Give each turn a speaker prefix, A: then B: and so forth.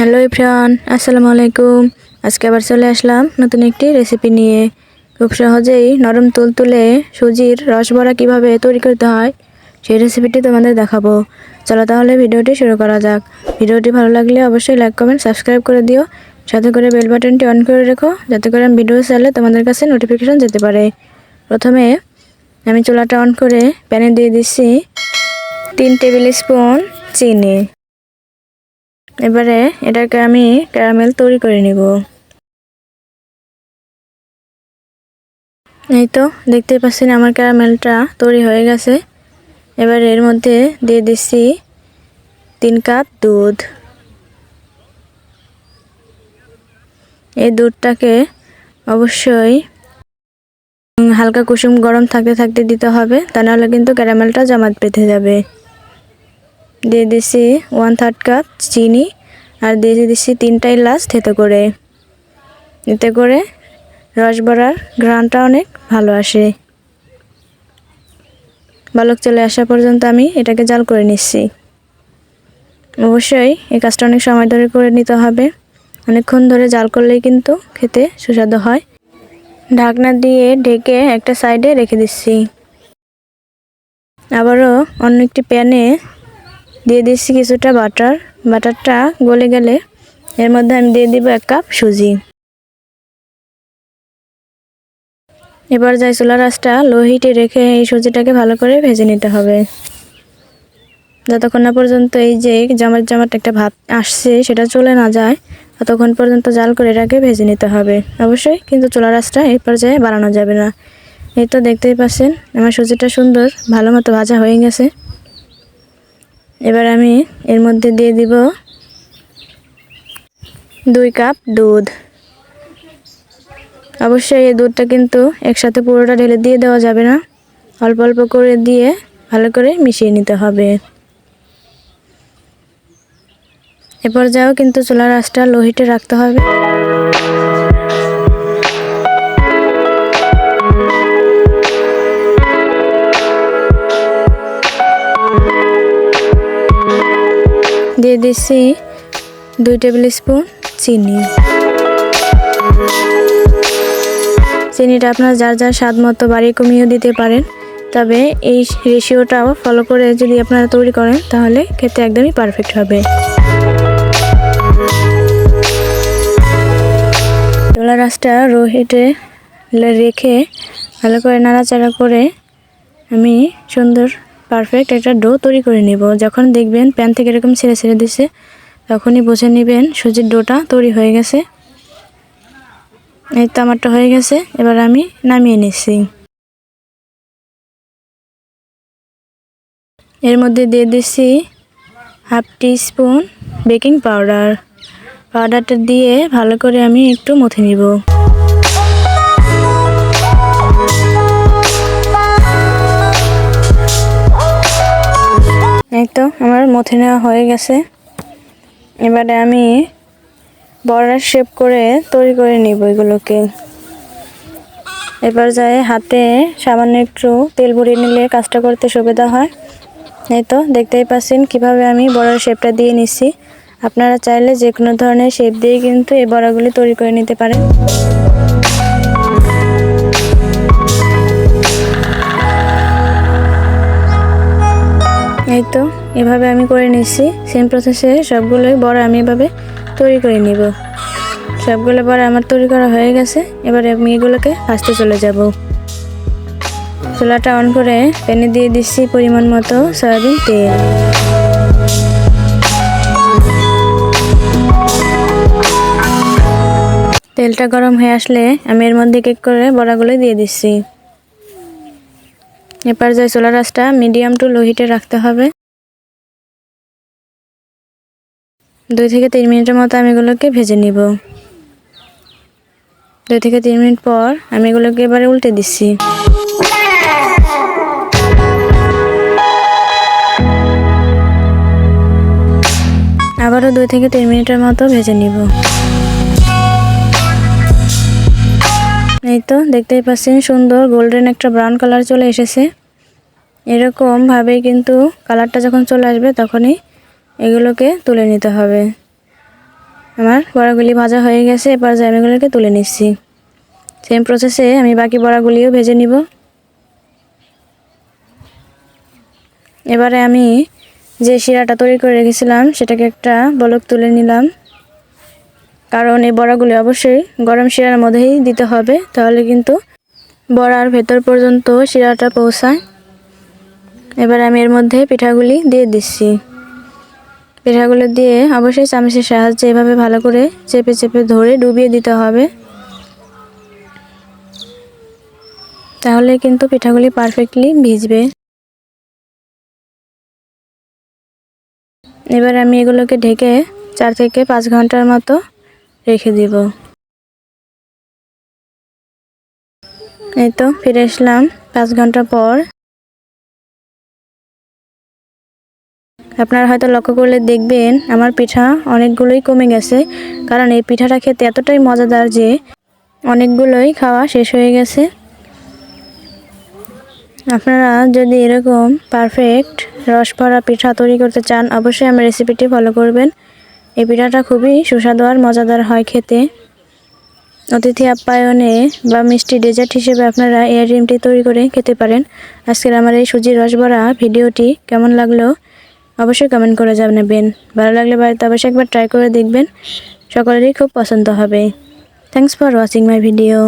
A: Hello everyone, আসসালামু আলাইকুম। আজকে আবার চলে আসলাম নতুন একটি রেসিপি নিয়ে। খুব সহজেই নরম তুলতুলে সুজির রস বড়া কীভাবে তৈরি করতে হয় সেই রেসিপিটি তোমাদের দেখাবো। চলো তাহলে ভিডিওটি শুরু করা যাক। ভিডিওটি ভালো লাগলে অবশ্যই লাইক কমেন্ট সাবস্ক্রাইব করে দিও, সাথে করে বেল বাটনটি অন করে রেখো যাতে করে আমি ভিডিও চাইলে তোমাদের কাছে নোটিফিকেশন যেতে পারে। প্রথমে আমি চুলাটা অন করে প্যানে দিয়ে দিচ্ছি 3 টেবিল স্পুন চিনি। এবারে এটাকে আমি ক্যারামেল তৈরি করে নিব। এই তো দেখতেই পাচ্ছেন আমার ক্যারামেলটা তৈরি হয়ে গেছে। এবার এর মধ্যে দিয়ে দিচ্ছি 3 কাপ দুধ। এই দুধটাকে অবশ্যই হালকা কুসুম গরম থাকতে থাকতে দিতে হবে, তা নাহলে কিন্তু ক্যারামেলটা জমাট বেঁধে যাবে। দিয়ে দিচ্ছি 1/3 কাপ চিনি আর দিয়ে দিচ্ছি 3টা এলাচ থেতো করে। এতে করে রস বড়ার ঘ্রাণটা অনেক ভালো আসে। বলক চলে আসা পর্যন্ত আমি এটাকে জাল করে নিচ্ছি। অবশ্যই এই কাজটা অনেক সময় ধরে করে নিতে হবে। অনেকক্ষণ ধরে জাল করলেই কিন্তু খেতে সুস্বাদু হয়। ঢাকনা দিয়ে ঢেকে একটা সাইডে রেখে দিচ্ছি। আবারও অন্য একটি প্যানে দিয়ে দিচ্ছি কিছুটা বাটার। বাটারটা গলে গেলে এর মধ্যে আমি দিয়ে দিব 1 কাপ সুজি। এবার যাই চুলার আঁচটা লো হিটে রেখে এই সুজিটাকে ভালো করে ভেজে নিতে হবে, যতক্ষণ না পর্যন্ত এই যে জামাট জামাট একটা ভাব আসছে সেটা চলে না যায় ততক্ষণ পর্যন্ত জাল করে এটাকে ভেজে নিতে হবে। অবশ্যই কিন্তু চুলার আঁচটা এই পর্যায়ে বাড়ানো যাবে না। এই তো দেখতেই পাচ্ছেন আমার সুজিটা সুন্দর ভালো মতো ভাজা হয়ে গেছে। এবার আমি এর মধ্যে দিয়ে দিব 2 কাপ দুধ। অবশ্যই এই দুধটা কিন্তু একসাথে পুরোটা ঢেলে দিয়ে দেওয়া যাবে না, অল্প অল্প করে দিয়ে ভালো করে মিশিয়ে নিতে হবে। এ পর্যায়েও কিন্তু চুলার আঁচটা লো হিটে রাখতে হবে। দিয়ে দিচ্ছি 2 টেবিল স্পুন চিনি। চিনিটা আপনার যার যার স্বাদ মতো বাড়িয়ে কমিয়েও দিতে পারেন, তবে এই রেশিওটাও ফলো করে যদি আপনারা তৈরি করেন তাহলে খেতে একদমই পারফেক্ট হবে। চুলার আঁচটা লো হিটে রেখে ভালো করে নাড়াচাড়া করে আমি সুন্দর পারফেক্ট একটা ডো তৈরি করে নেব। যখন দেখবেন প্যান থেকে এরকম ছেড়ে ছেড়ে দিচ্ছে তখনই বুঝে নেবেন সুজির ডোটা তৈরি হয়ে গেছে। এই তো আমারটা হয়ে গেছে। এবার আমি নামিয়ে নিচ্ছি। এর মধ্যে দিয়ে দিচ্ছি 1/2 টিস্পুন বেকিং পাউডার। পাউডারটা দিয়ে ভালো করে আমি একটু মথে নিব। এই তো আমার মথে নেওয়া হয়ে গেছে। এবারে আমি বড়ার শেপ করে তৈরি করে নিব এগুলোকে। এবার যায় হাতে সামান্য একটু তেল ভরিয়ে নিলে কাজটা করতে সুবিধা হয়। এই তো দেখতেই পাচ্ছেন কিভাবে আমি বড়ার শেপটা দিয়ে নিচ্ছি। আপনারা চাইলে যে কোনো ধরনের শেপ দিয়ে কিন্তু এই বড়াগুলি তৈরি করে নিতে পারেন। এই তো এভাবে আমি করে নিচ্ছি। সেম প্রসেসে সবগুলোই বড়া আমি এভাবে তৈরি করে নিব। সবগুলো বড়া আমার তৈরি করা হয়ে গেছে। এবারে আমি এগুলোকে ভাজতে চলে যাব। চুলাটা অন করে প্যানে দিয়ে দিচ্ছি পরিমাণ মতো সয়াবিন তেল। তেলটা গরম হয়ে আসলে আমি এর মধ্যে এক এক করে বড়াগুলো দিয়ে দিচ্ছি। এবার যে চুলার আঁচটা মিডিয়াম টু লো হিটে রাখতে হবে। 2 থেকে 3 মিনিটের মতো আমি এগুলোকে ভেজে নিব। 2 থেকে 3 মিনিট পর আমি এগুলোকে এবারে উল্টে দিচ্ছি। আবারও 2 থেকে 3 মিনিটের মতো ভেজে নিব। এই তো দেখতেই পাচ্ছেন সুন্দর গোল্ডেন একটা ব্রাউন কালার চলে এসেছে। এরকম ভাবেই কিন্তু কালারটা যখন চলে আসবে তখনই এগুলোকে তুলে নিতে হবে। আমার বড়াগুলি ভাজা হয়ে গেছে, এবার আমি এগুলোকে তুলে নিচ্ছি। সেম প্রসেসে আমি বাকি বড়াগুলিও ভেজে নিব। এবারে আমি যে শিরাটা তৈরি করে রেখেছিলাম সেটাকে একটা বলক তুলে নিলাম, কারণ এই বড়াগুলি অবশ্যই গরম শিরার মধ্যেই দিতে হবে, তাহলে কিন্তু বড়ার ভেতর পর্যন্ত শিরাটা পৌঁছায়। এবার আমি এর মধ্যে পিঠাগুলি দিয়ে দিচ্ছি। পিঠাগুলো দিয়ে অবশ্যই চামচের সাহায্যে এভাবে ভালো করে চেপে চেপে ধরে ডুবিয়ে দিতে হবে, তাহলে কিন্তু পিঠাগুলি পারফেক্টলি ভিজবে। এবার আমি এগুলোকে ঢেকে 4 থেকে 5 ঘন্টার মতো রেখে দিব। এই তো ফিরে আসলাম 5 ঘন্টা পর। আপনারা হয়তো লক্ষ্য করলে দেখবেন আমার পিঠা অনেকগুলোই কমে গেছে, কারণ এই পিঠাটা খেতে এতটাই মজাদার যে অনেকগুলোই খাওয়া শেষ হয়ে গেছে। আপনারা যদি এরকম পারফেক্ট রস ভরা পিঠা তৈরি করতে চান, অবশ্যই আমার রেসিপিটি ফলো করবেন। এই পিঠাটা খুবই সুস্বাদু আর মজাদার হয় খেতে। অতিথি আপ্যায়নে বা মিষ্টি ডেজার্ট হিসেবে আপনারা এই আইটেমটি তৈরি করে খেতে পারেন। আজকের আমার এই সুজির রস ভরা ভিডিওটি কেমন লাগলো অবশ্যই কমেন্ট করে জানাবেন। ভালো লাগলে বাড়িতে অবশ্যই একবার ট্রাই করে দেখবেন, সকলেরই খুব পছন্দ হবে। Thanks for watching my video.